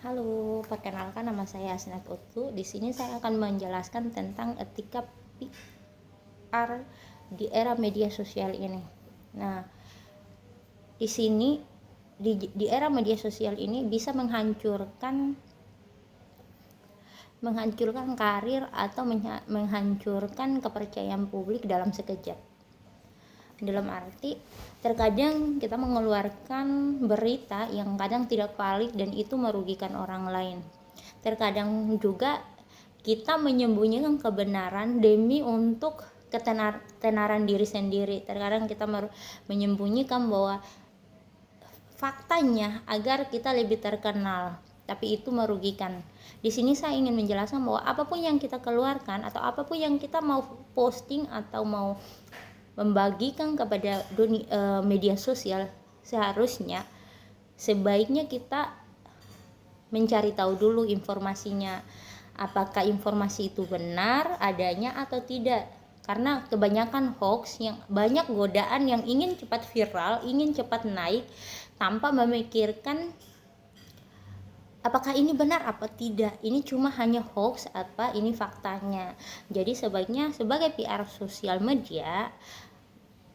Halo, perkenalkan nama saya Asnat Utku. Di sini saya akan menjelaskan tentang etika PR di era media sosial ini. Nah, di sini di era media sosial ini bisa menghancurkan karir atau menghancurkan kepercayaan publik dalam sekejap. Dalam arti terkadang kita mengeluarkan berita yang kadang tidak valid dan itu merugikan orang lain. Terkadang juga kita menyembunyikan kebenaran demi untuk ketenaran diri sendiri. Terkadang kita menyembunyikan bahwa faktanya agar kita lebih terkenal, tapi itu merugikan. Di sini saya ingin menjelaskan bahwa apapun yang kita keluarkan atau apapun yang kita mau posting atau mau membagikan kepada media sosial, sebaiknya kita mencari tahu dulu informasinya, apakah informasi itu benar adanya atau tidak. Karena kebanyakan hoax, yang banyak godaan yang ingin cepat viral, ingin cepat naik tanpa memikirkan apakah ini benar apa tidak, ini cuma hanya hoax apa ini faktanya. Jadi sebaiknya sebagai PR sosial media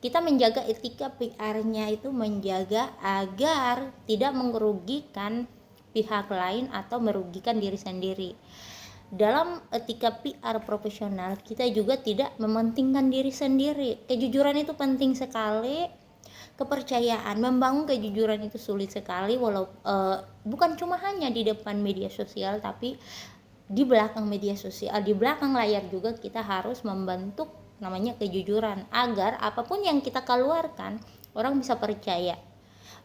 kita menjaga etika PR-nya itu, menjaga agar tidak merugikan pihak lain atau merugikan diri sendiri. Dalam etika PR profesional kita juga tidak mementingkan diri sendiri. Kejujuran itu penting sekali. Kepercayaan, membangun kejujuran itu sulit sekali, walau bukan cuma hanya di depan media sosial, tapi di belakang media sosial, di belakang layar juga kita harus membentuk namanya kejujuran, agar apapun yang kita keluarkan orang bisa percaya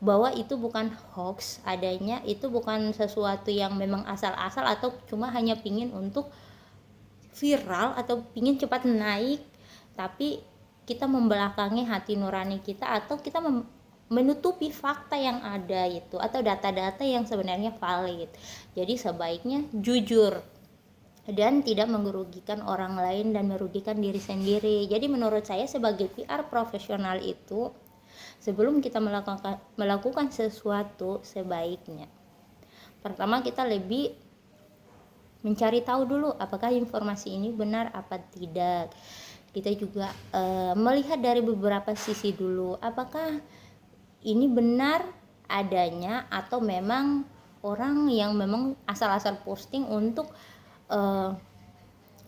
bahwa itu bukan hoax adanya, itu bukan sesuatu yang memang asal-asal atau cuma hanya pingin untuk viral atau pingin cepat naik, tapi kita membelakangi hati nurani kita atau kita menutupi fakta yang ada itu atau data-data yang sebenarnya valid. Jadi sebaiknya jujur dan tidak merugikan orang lain dan merugikan diri sendiri. Jadi menurut saya sebagai PR profesional itu, sebelum kita melakukan sesuatu, sebaiknya pertama kita lebih mencari tahu dulu apakah informasi ini benar apa tidak. Kita juga melihat dari beberapa sisi dulu, apakah ini benar adanya atau memang orang yang memang asal-asal posting untuk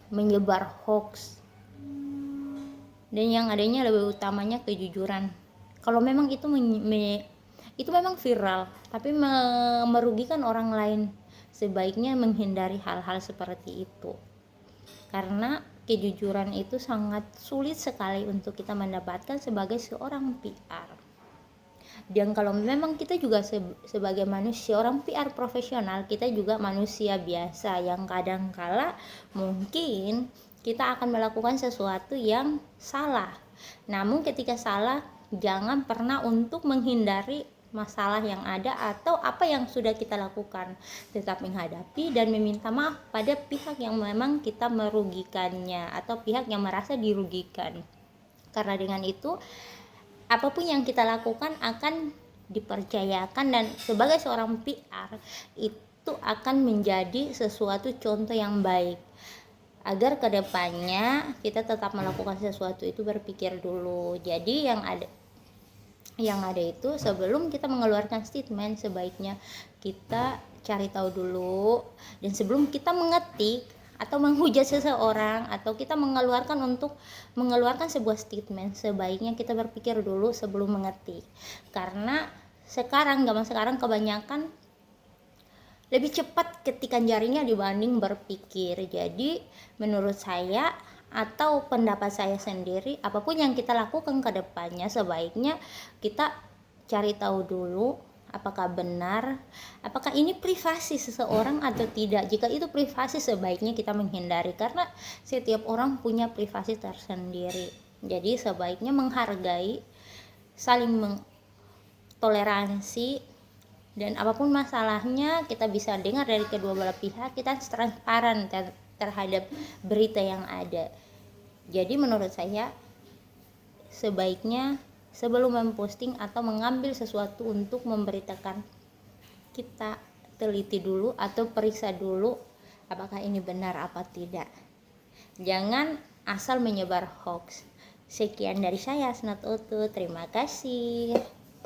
menyebar hoax. Dan yang adanya lebih utamanya kejujuran. Kalau memang itu itu memang viral tapi merugikan orang lain, sebaiknya menghindari hal-hal seperti itu. Karena kejujuran itu sangat sulit sekali untuk kita mendapatkan sebagai seorang PR. Dan kalau memang kita juga sebagai manusia, orang PR profesional, kita juga manusia biasa yang kadang kala mungkin kita akan melakukan sesuatu yang salah. Namun ketika salah, jangan pernah untuk menghindari masalah yang ada atau apa yang sudah kita lakukan, tetap menghadapi dan meminta maaf pada pihak yang memang kita merugikannya atau pihak yang merasa dirugikan. Karena dengan itu apapun yang kita lakukan akan dipercayakan, dan sebagai seorang PR itu akan menjadi sesuatu contoh yang baik, agar kedepannya kita tetap melakukan sesuatu itu berpikir dulu. Jadi yang ada itu sebelum kita mengeluarkan statement, sebaiknya kita cari tahu dulu, dan sebelum kita mengetik atau menghujat seseorang atau kita mengeluarkan sebuah statement, sebaiknya kita berpikir dulu sebelum mengetik. Karena zaman sekarang kebanyakan lebih cepat ketikan jarinya dibanding berpikir. Jadi menurut saya atau pendapat saya sendiri, apapun yang kita lakukan ke depannya sebaiknya kita cari tahu dulu apakah benar, apakah ini privasi seseorang atau tidak. Jika itu privasi, sebaiknya kita menghindari, karena setiap orang punya privasi tersendiri. Jadi sebaiknya menghargai, saling toleransi, dan apapun masalahnya kita bisa dengar dari kedua belah pihak, kita transparan terhadap berita yang ada. Jadi menurut saya sebaiknya sebelum memposting atau mengambil sesuatu untuk memberitakan kita teliti dulu atau periksa dulu apakah ini benar apa tidak. Jangan asal menyebar hoax. Sekian dari saya, Asnat Utu. Terima kasih.